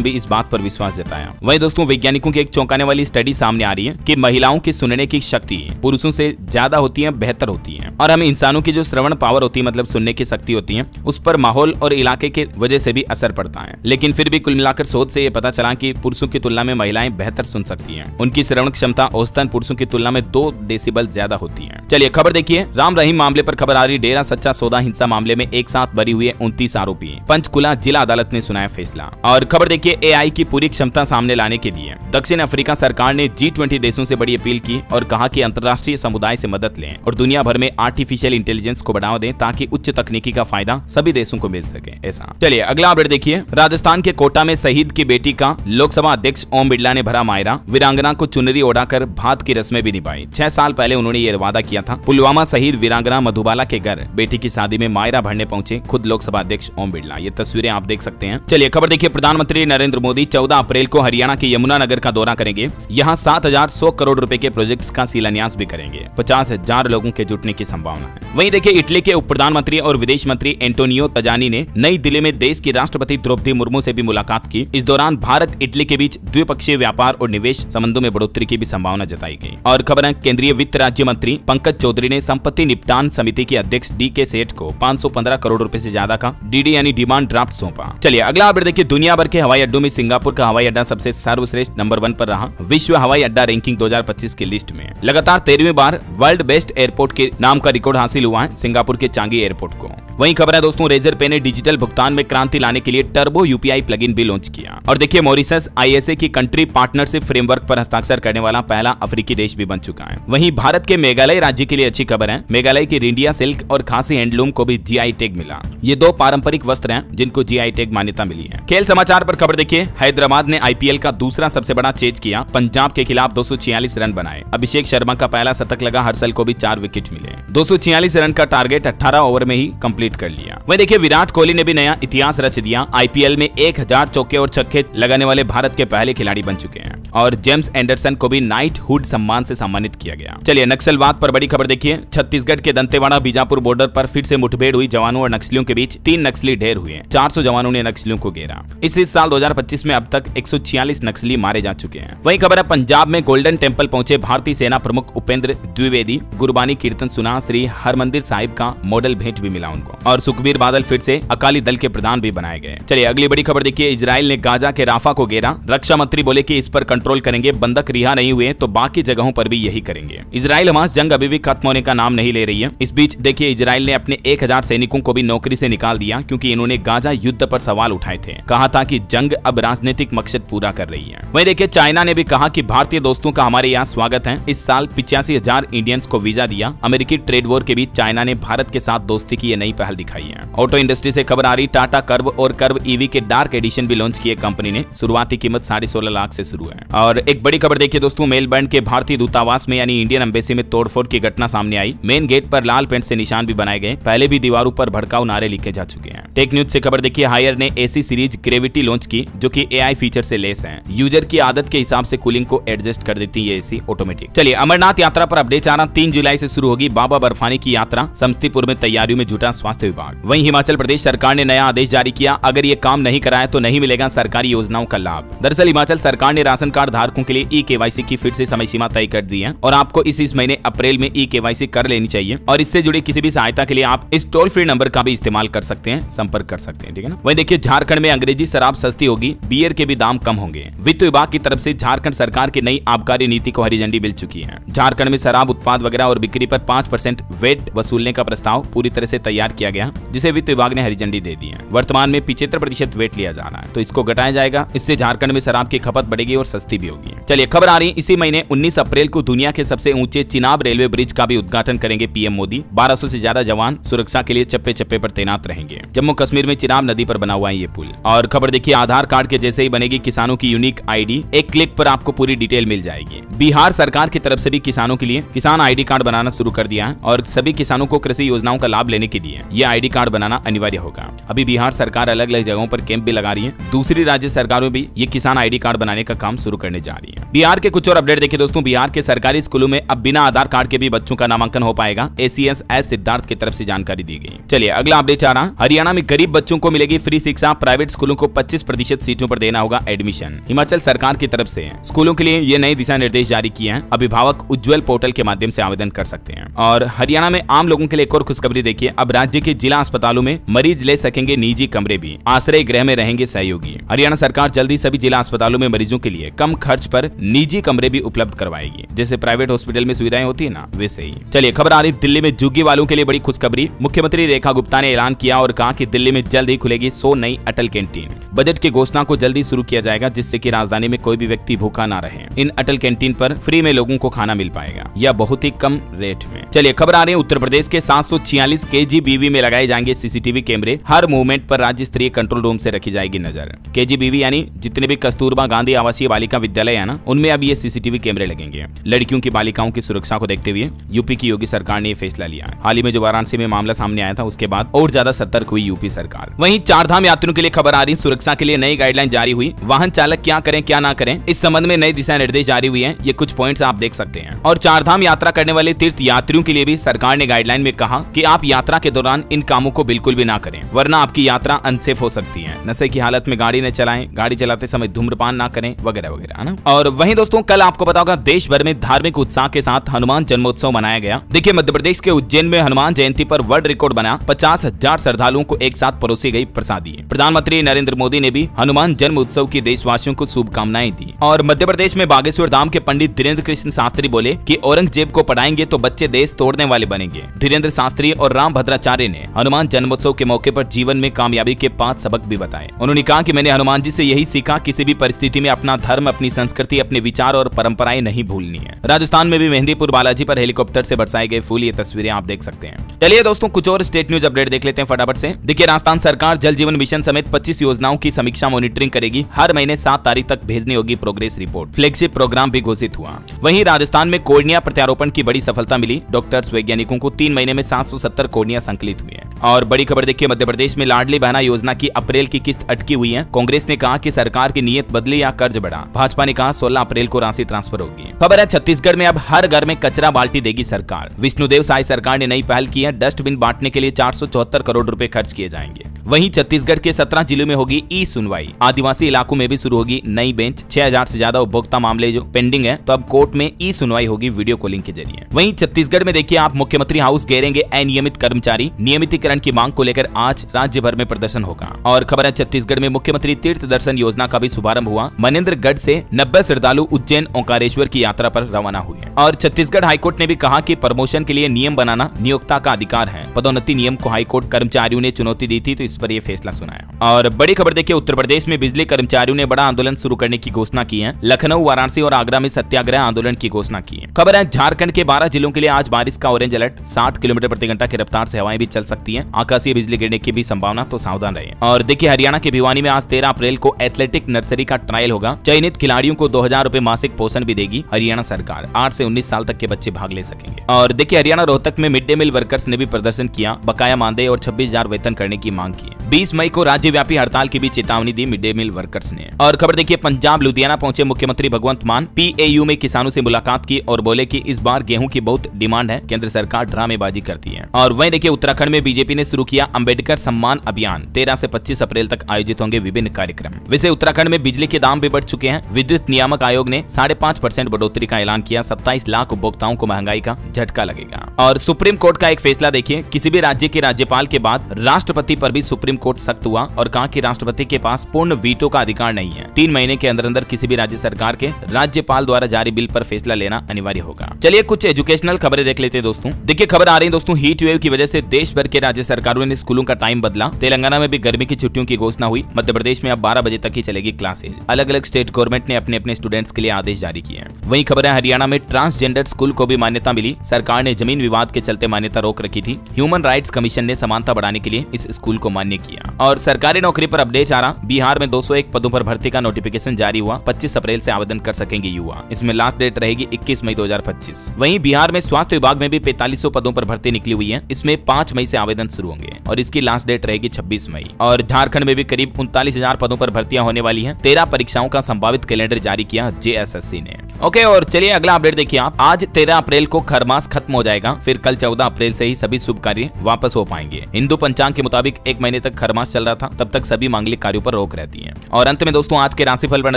भी इस बात पर विश्वास जताया। वहीं दोस्तों वैज्ञानिकों की एक चौंकाने वाली स्टडी सामने आ रही है कि महिलाओं की सुनने की शक्ति पुरुषों से ज्यादा होती है, बेहतर होती है। और हम इंसानों की जो श्रवण पावर होती है, मतलब सुनने की शक्ति होती है, उस पर माहौल और इलाके के वजह से भी असर पड़ता है। लेकिन फिर भी कुल मिलाकर शोध से ये पता चला कि पुरुषों की तुलना में महिलाएं बेहतर सुन सकती हैं। उनकी श्रवण क्षमता औसतन पुरुषों की तुलना में 2 डेसिबल ज्यादा होती है। चलिए खबर देखिए। राम रहीम मामले पर खबर आ रही। डेरा सच्चा सौदा हिंसा मामले में एक साथ बरी हुए 29 आरोपी। पंचकुला जिला अदालत ने सुनाया फैसला। और खबर देखिए AI की पूरी क्षमता सामने लाने के लिए दक्षिण अफ्रीका सरकार ने G20 देशों से बड़ी अपील की और कहा कि अंतर्राष्ट्रीय समुदाय से मदद लें और दुनिया भर में आर्टिफिशियल इंटेलिजेंस को बढ़ावा दें ताकि उच्च तकनीकी का फायदा सभी देशों को मिल सके। ऐसा चलिए अगला अपडेट देखिए। राजस्थान के कोटा में शहीद की बेटी का लोकसभा अध्यक्ष ओम बिरला ने भरा मायरा। वीरांगना को चुनरी ओढ़ाकर भात की रस्में भी निभाई। 6 साल पहले उन्होंने ये वादा किया था। पुलवामा शहीद वीरांगना मधुबाला के घर बेटी की शादी में मायरा भरने पहुंचे खुद लोकसभा अध्यक्ष ओम बिरला। ये तस्वीरें आप देख सकते हैं। चलिए खबर देखिए। प्रधानमंत्री नरेंद्र मोदी 14 अप्रैल को हरियाणा के यमुनानगर का दौरा करेंगे। यहाँ 7,100 करोड़ रुपए के प्रोजेक्ट्स का शिलान्यास भी करेंगे। 50,000 लोगों के जुटने की संभावना है। वहीं देखिए इटली के उप प्रधानमंत्री और विदेश मंत्री एंटोनियो तजानी ने नई दिल्ली में देश की राष्ट्रपति द्रौपदी मुर्मू से भी मुलाकात की। इस दौरान भारत इटली के बीच द्विपक्षीय व्यापार और निवेश संबंधों में बढ़ोतरी की भी संभावना जताई गई। और खबर है केंद्रीय वित्त राज्य मंत्री पंकज चौधरी ने संपत्ति निपटान समिति के अध्यक्ष DK सेठ को 515 करोड़ रुपए से ज्यादा का DD यानी डिमांड ड्राफ्ट सौंपा। चलिए अगला अपडेट देखिए। दुनिया भर के हवाई अड्डों में सिंगापुर का हवाई अड्डा सबसे सर्वश्रेष्ठ नंबर 1 पर रहा विश्व हवाई अड्डा रैंकिंग 2025 की लिस्ट में। लगातार 13वीं बार वर्ल्ड बेस्ट एयरपोर्ट के नाम का रिकॉर्ड हासिल हुआ है सिंगापुर के चांगी एयरपोर्ट को। वहीं खबर है दोस्तों रेजर पे ने डिजिटल भुगतान में क्रांति लाने के लिए टर्बो UPI प्लगइन भी लॉन्च किया। और देखिए मॉरिशस ISA की कंट्री पार्टनरशिप फ्रेमवर्क पर हस्ताक्षर करने वाला पहला अफ्रीकी देश भी बन चुका है। वहीं भारत के मेघालय राज्य के लिए अच्छी खबर है। मेघालय की रिंडिया सिल्क और खासी हैंडलूम को भी GI टैग मिला। ये 2 पारंपरिक वस्त्र हैं जिनको GI टैग मान्यता मिली है। खेल समाचार पर खबर देखिए। हैदराबाद ने IPL का दूसरा सबसे बड़ा चेज किया। पंजाब के खिलाफ 246 रन बनाए। अभिषेक शर्मा का पहला शतक लगा। हर्षल को भी 4 विकेट मिले। 246 रन का टारगेट 18 ओवर में ही कंप्लीट कर लिया। वहीं देखिए विराट कोहली ने भी नया इतिहास रच दिया। IPL में 1000 चौके और छक्के लगाने वाले भारत के पहले खिलाड़ी बन चुके हैं। और जेम्स एंडरसन को भी नाइटहुड सम्मान से सम्मानित किया गया। चलिए नक्सलवाद पर बड़ी खबर देखिए। छत्तीसगढ़ के दंतेवाड़ा बीजापुर बॉर्डर पर फिर से मुठभेड़ हुई। जवानों और नक्सलियों के बीच 3 नक्सली ढेर हुए। 400 जवानों ने नक्सलियों को घेरा। इस साल 2025 में अब तक 146 नक्सली मारे जा चुके हैं। वहीं खबर है पंजाब में गोल्डन टेम्पल पहुंचे भारतीय सेना प्रमुख उपेंद्र द्विवेदी। गुरबानी कीर्तन सुना। श्री हरमंदिर साहिब का मॉडल भेंट भी मिला उनको। और सुखबीर बादल फिर से अकाली दल के प्रधान भी बनाए गए। चलिए अगली बड़ी खबर देखिए। इजराइल ने गाजा के राफा को घेरा। रक्षा मंत्री बोले कि इस पर कंट्रोल करेंगे। बंधक रिहा नहीं हुए तो बाकी जगहों पर भी यही करेंगे। इजराइल हमास जंग अभी भी खत्म होने का नाम नहीं ले रही है। इस बीच देखिए इजराइल ने अपने 1000 सैनिकों को भी नौकरी से निकाल दिया क्योंकि इन्होंने गाजा युद्ध पर सवाल उठाए थे। कहा था कि जंग अब राजनीतिक मकसद पूरा कर रही है। वहीं देखिए चाइना ने भी कहा कि भारतीय दोस्तों का हमारे यहाँ स्वागत है। इस साल 85,000 इंडियंस को वीजा दिया। अमेरिकी ट्रेड वॉर के बीच चाइना ने भारत के साथ दोस्ती की ये नई पहल दिखाई है। ऑटो इंडस्ट्री से खबर आ रही। टाटा कर्व और कर्व EV के डार्क एडिशन भी लॉन्च किए कंपनी ने। शुरुआती कीमत 16.5 लाख से शुरू है। और एक बड़ी खबर देखिए दोस्तों। मेलबर्न के भारतीय दूतावास में यानी इंडियन एम्बेसी में तोड़फोड़ की घटना सामने आई। मेन गेट पर लाल पेंट से निशान भी बनाए गए। पहले भी दीवारों पर भड़काऊ नारे लिखे जा चुके हैं। टेक न्यूज से खबर देखिए। हायर ने AC सीरीज ग्रेविटी लॉन्च की जो कि AI फीचर से लेस है। यूजर की आदत के हिसाब से कूलिंग को एडजस्ट कर देती है AC ऑटोमेटिक। चलिए अमरनाथ यात्रा पर अपडेट आ रहा। 3 जुलाई से शुरू होगी बाबा बर्फानी की यात्रा। समस्तीपुर में तैयारियों में जुटा स्वास्थ्य विभाग। वहीं हिमाचल प्रदेश सरकार ने नया आदेश जारी किया। अगर ये काम नहीं कराया तो नहीं मिलेगा सरकारी योजनाओं का लाभ। दरअसल हिमाचल सरकार ने राशन कार्ड धारकों के लिए eKYC की फिर से समय सीमा तय कर दी है और आपको इस महीने अप्रैल में eKYC कर लेनी चाहिए। और इससे जुड़ी किसी भी सहायता के लिए आप इस टोल फ्री नंबर का भी इस्तेमाल कर सकते हैं, संपर्क कर सकते हैं। ठीक है ना। वहीं देखिए झारखंड में अंग्रेजी शराब सस्ती होगी। बियर के भी दाम कम होंगे। वित्त विभाग की तरफ से झारखंड सरकार की नई आबकारी नीति को हरी झंडी मिल चुकी है। झारखंड में शराब उत्पाद वगैरह और बिक्री पर 5% वेट वसूलने का प्रस्ताव पूरी तरह से तैयार किया गया जिसे वित्त विभाग ने हरी झंडी दे दी है। वर्तमान में 75% वेट लिया जा रहा है तो इसको घटाया जाएगा। इससे झारखंड में शराब की खपत बढ़ेगी और सस्ती भी होगी। चलिए खबर आ रही है। इसी महीने 19 अप्रैल को दुनिया के सबसे ऊंचे चिनाब रेलवे ब्रिज का भी उद्घाटन करेंगे PM मोदी। 1200 से ज्यादा जवान सुरक्षा के लिए चप्पे चप्पे पर तैनात रहेंगे। जम्मू कश्मीर में चिनाब नदी पर बना हुआ है ये पुल। और खबर देखिए आधार कार्ड के जैसे ही बनेगी किसानों की यूनिक ID। एक क्लिक पर आपको पूरी डिटेल मिल जाएगी। बिहार सरकार की तरफ से भी किसानों के लिए किसान ID कार्ड बनाना शुरू कर दिया है और सभी किसानों को कृषि योजनाओं का लाभ लेने के लिए यह ID कार्ड बनाना अनिवार्य होगा। अभी बिहार सरकार अलग अलग जगहों पर कैंप भी लगा रही है, दूसरी राज्य सरकारों भी ये किसान ID कार्ड बनाने का काम शुरू करने जा रही है। बिहार के कुछ और अपडेट देखिए दोस्तों, बिहार के सरकारी स्कूलों में अब बिना आधार कार्ड के भी बच्चों का नामांकन हो पाएगा, ACS एस सिद्धार्थ की तरफ से जानकारी दी गई। चलिए अगला अपडेट आ रहा, हरियाणा में गरीब बच्चों को मिलेगी फ्री शिक्षा, प्राइवेट स्कूलों को 25% सीटों पर देना होगा एडमिशन। हिमाचल सरकार की तरफ से स्कूलों के लिए ये नए दिशा निर्देश जारी किए हैं, अभिभावक उज्ज्वल पोर्टल के माध्यम से आवेदन कर सकते हैं। और हरियाणा में आम लोगों के लिए एक और खुशखबरी देखिए, अब राज्य के जिला अस्पतालों में मरीज ले सकेंगे निजी कमरे भी, आश्रय गृह में रहेंगे सहयोगी। हरियाणा सरकार जल्दी सभी जिला अस्पतालों में मरीजों के लिए कम खर्च पर निजी कमरे भी उपलब्ध करवाएगी, जैसे प्राइवेट हॉस्पिटल में सुविधाएं होती है ना, वैसे ही। चलिए खबर आ रही दिल्ली में झुग्गी वालों के लिए बड़ी खुशखबरी, मुख्यमंत्री रेखा गुप्ता ने ऐलान किया और कहा कि दिल्ली में जल्द ही खुलेगी 100 नई अटल कैंटीन। बजट की घोषणा को जल्दी शुरू किया जाएगा, जिससे कि राजधानी में कोई भी व्यक्ति भूखा ना रहे। इन अटल कैंटीन पर फ्री में लोगों को खाना मिल पाएगा, या बहुत ही कम रेट में। चलिए खबर आ रही है उत्तर प्रदेश के 746 KGBV में लगाए जाएंगे CCTV कैमरे, हर मूवमेंट पर राज्य स्तरीय कंट्रोल रूम से रखी जाएगी नजर। KGBV यानी जितने भी कस्तूरबा गांधी आवासीय बालिका विद्यालय है ना, उनमें अब ये CCTV कैमरे लगेंगे। लड़कियों की बालिकाओं की सुरक्षा को देखते हुए यूपी की योगी सरकार ने फैसला लिया है। हाल ही में जो वाराणसी में मामला सामने आया था, उसके बाद और ज्यादा सतर्क हुई यूपी सरकार। वहीं चारधाम यात्रियों के लिए खबर आ रही, सुरक्षा के लिए नई गाइडलाइन जारी हुई, वाहन चालक क्या करें क्या ना करें, इस संबंध में नए दिशा निर्देश जारी हुए हैं। ये कुछ पॉइंट्स आप देख सकते हैं। और चारधाम यात्रा करने वाले तीर्थ यात्रियों के लिए भी सरकार ने गाइडलाइन में कहा कि आप यात्रा के दौरान इन कामों को बिल्कुल भी ना करें, वरना आपकी यात्रा अनसेफ हो सकती है। नशे की हालत में गाड़ी न चलाएं, गाड़ी चलाते समय धूम्रपान ना करें, वगैरह वगैरह, है ना। और वहीं दोस्तों कल आपको पता होगा देश भर में धार्मिक उत्साह के साथ हनुमान जन्मोत्सव मनाया गया। देखिए मध्य प्रदेश के उज्जैन में हनुमान जयंती पर वर्ल्ड रिकॉर्ड बना, 50,000 श्रद्धालुओं को एक साथ परोसी गई प्रसादी। प्रधानमंत्री नरेंद्र मोदी ने भी हनुमान जन्म उत्सव की देशवासियों को शुभकामनाएं दी। और मध्य प्रदेश में बागेश्वर धाम के पंडित धीरेन्द्र कृष्ण शास्त्री बोले कि औरंगजेब को पढ़ाएंगे तो बच्चे देश तोड़ने वाले बनेंगे। धीरेन्द्र शास्त्री और राम भद्राचार्य ने हनुमान जन्मोत्सव के मौके पर जीवन में कामयाबी के 5 सबक भी बताए। उन्होंने कहा कि मैंने हनुमान जी से यही सीखा, किसी भी परिस्थिति में अपना धर्म, अपनी संस्कृति, अपने विचार और परंपराएं नहीं भूलनी है। राजस्थान में भी मेहंदीपुर बालाजी पर हेलीकॉप्टर से बरसाए गए फूल, ये तस्वीरें आप देख सकते हैं। चलिए दोस्तों कुछ और स्टेट न्यूज अपडेट देख लेते हैं फटाफट से। देखिए राजस्थान सरकार जल जीवन मिशन समेत 25 योजनाओं की समीक्षा मॉनिटरिंग करेगी, हर महीने 7 तारीख तक भेजनी होगी प्रोग्रेस रिपोर्ट। फ्लैगशिप प्रोग्राम भी घोषित हुआ। वहीं राजस्थान में कोर्निया प्रत्यारोपण की बड़ी सफलता मिली, डॉक्टर्स वैज्ञानिकों को 3 महीने में 770 कोर्निया संकलित हुई है। और बड़ी खबर देखिए मध्य प्रदेश में लाडली बहना योजना की अप्रैल की किस्त अटकी हुई है। कांग्रेस ने कहा कि सरकार की नीयत बदली या कर्ज बढ़ा, भाजपा ने कहा 16 अप्रैल को राशि ट्रांसफर होगी। खबर है छत्तीसगढ़ में अब हर घर में कचरा बाल्टी देगी सरकार। विष्णुदेव साय सरकार ने नई पहल की है, डस्टबिन बांटने के लिए 474 करोड़ रुपए खर्च किए जाएंगे। वहीं छत्तीसगढ़ के 17 जिलों में होगी ई सुनवाई, आदिवासी इलाकों में भी शुरू होगी नई बेंच। 6000 से ज्यादा उपभोक्ता मामले जो पेंडिंग है, तो अब कोर्ट में ई सुनवाई होगी वीडियो कॉलिंग के जरिए। वहीं छत्तीसगढ़ में देखिए आप मुख्यमंत्री हाउस घेरेंगे अनियमित कर्मचारी, नियमितीकरण की मांग को लेकर आज राज्य भर में प्रदर्शन होगा। और खबर है छत्तीसगढ़ में मुख्यमंत्री तीर्थ दर्शन योजना का भी शुभारंभ हुआ। मनेन्द्रगढ़ से 90 श्रद्धालु उज्जैन ओंकारेश्वर की यात्रा पर रवाना हुए। और छत्तीसगढ़ हाईकोर्ट ने भी कहा कि प्रमोशन के लिए नियम बनाना नियोक्ता का अधिकार है। पदोन्नति नियम को हाईकोर्ट कर्मचारियों ने चुनौती दी थी, तो इस पर यह फैसला सुनाया। और बड़ी खबर देखिए उत्तर प्रदेश में बिजली कर्मचारियों ने बड़ा आंदोलन शुरू करने की घोषणा की है। लखनऊ, वाराणसी और आगरा में सत्याग्रह आंदोलन की घोषणा की है। खबर है झारखंड के 12 जिलों के लिए आज बारिश का ऑरेंज अलर्ट, 60 किलोमीटर प्रति घंटा की रफ्तार से हवाएं भी चल सकती है। आकाशीय बिजली गिरने की भी संभावना, तो सावधान रहिए। और देखिए हरियाणा के भिवानी में आज 13 अप्रैल को एथलेटिक नर्सरी का ट्रायल होगा। चयनित खिलाड़ियों को 2000 रुपए मासिक पोषण भी देगी हरियाणा सरकार। 8 से 19 साल तक के बच्चे भाग ले सकेंगे। और देखिए हरियाणा रोहतक में मिड डे मील वर्कर्स ने भी प्रदर्शन किया, बकाया मानदेय और 26,000 वेतन करने की मांग की। 20 मई को राज्यव्यापी हड़ताल की भी चेतावनी दी मिड डे मील वर्कर्स ने। और खबर देखिए पंजाब लुधियाना पहुंचे मुख्यमंत्री भगवंत मान, PAU में किसानों से मुलाकात की और बोले कि इस बार गेहूं की बहुत डिमांड है, केंद्र सरकार ड्रामेबाजी करती है। और वहीं देखिए उत्तराखंड में बीजेपी ने शुरू किया अंबेडकर सम्मान अभियान, 13 से 25 अप्रैल तक आयोजित होंगे विभिन्न कार्यक्रम। वैसे उत्तराखंड में बिजली के दाम भी बढ़ चुके हैं। विद्युत नियामक आयोग ने 5.5% बढ़ोतरी का ऐलान किया, 27 लाख उपभोक्ताओं को महंगाई का झटका लगेगा। और सुप्रीम कोर्ट का एक फैसला देखिए, किसी भी राज्य के राज्यपाल के बाद राष्ट्रपति पर भी सुप्रीम कोर्ट सख्त हुआ और कहा कि राष्ट्रपति के पास पूर्ण वीटो का अधिकार नहीं है। 3 महीने के अंदर अंदर किसी भी राज्य सरकार के राज्यपाल द्वारा जारी बिल पर फैसला लेना अनिवार्य होगा। चलिए कुछ एजुकेशनल खबरें देख लेते हैं दोस्तों। देखिए खबर आ रही है दोस्तों, हीट वेव की वजह से देश भर के राज्य सरकारों ने स्कूलों का टाइम बदला। तेलंगाना में भी गर्मी की छुट्टियों की घोषणा हुई। मध्य प्रदेश में अब 12 बजे तक ही चलेगी क्लासेज। अलग अलग स्टेट गवर्नमेंट ने अपने अपने स्टूडेंट्स के लिए आदेश जारी किए हैं। वहीं खबर है हरियाणा में ट्रांसजेंडर स्कूल को भी मान्यता मिली। सरकार ने जमीन विवाद के चलते मान्यता रोक रखी थी। ह्यूमन राइट्स कमीशन ने समानता बढ़ाने के लिए इस स्कूल को मान्य किया। और सरकारी नौकरी पर अपडेट आ रहा, बिहार में 201 पदों पर भर्ती का नोटिफिकेशन जारी हुआ। 25 अप्रैल से आवेदन कर सकेंगे युवा। इसमें लास्ट डेट रहेगी 21 मई 2025। वहीं बिहार में स्वास्थ्य विभाग में भी 4500 पदों पर भर्ती निकली हुई है। इसमें 5 मई से आवेदन शुरू होंगे और इसकी लास्ट डेट रहेगी 26 मई। और झारखंड में भी करीब 39,000 पदों पर भर्तियां होने वाली हैं। 13 परीक्षाओं का संभावित कैलेंडर जारी किया JSSC ने। ओके, और चलिए अगला अपडेट देखिए आप। आज 13 अप्रैल को खरमास खत्म हो जाएगा, फिर कल 14 अप्रैल से ही सभी शुभ कार्य वापस हो पाएंगे। हिंदू पंचांग के मुताबिक 1 महीने तक खरमास चल रहा था, तब तक सभी मांगलिक कार्यों पर रोक रहती है। और अंत में दोस्तों आज के राशिफल पर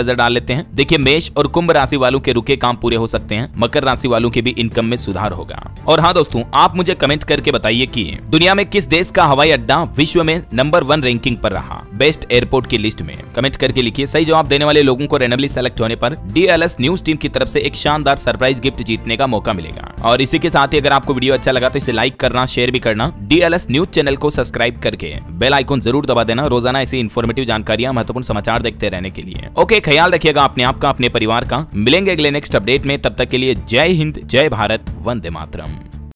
नजर डाल लेते हैं। देखिए, मेष और कुंभ राशि वालों के रुके काम पूरे हो सकते हैं। मकर राशि वालों के भी इनकम में सुधार होगा। और हाँ दोस्तों, आप मुझे कमेंट करके बताइए कि दुनिया में किस देश का हवाई अड्डा विश्व में नंबर 1 रैंकिंग पर रहा बेस्ट एयरपोर्ट की लिस्ट में। कमेंट करके लिखिए। सही जवाब देने वाले लोगों को रैंडमली सेलेक्ट होने पर DLS न्यूज टीम की तरफ से एक शानदार सरप्राइज गिफ्ट जीतने का मौका मिलेगा। और इसी के साथ ही अगर आपको वीडियो अच्छा लगा तो इसे लाइक करना, शेयर भी करना। DLS न्यूज चैनल को सब्सक्राइब करके बेल आइकन जरूर दबा देना रोजाना ऐसी इन्फॉर्मेटिव जानकारियां, महत्वपूर्ण समाचार देखते रहने के लिए। ओके, ख्याल रखिएगा अपने आप का, अपने परिवार का। मिलेंगे अगले नेक्स्ट अपडेट में, तब तक के लिए जय हिंद, जय भारत, वंदे मातरम।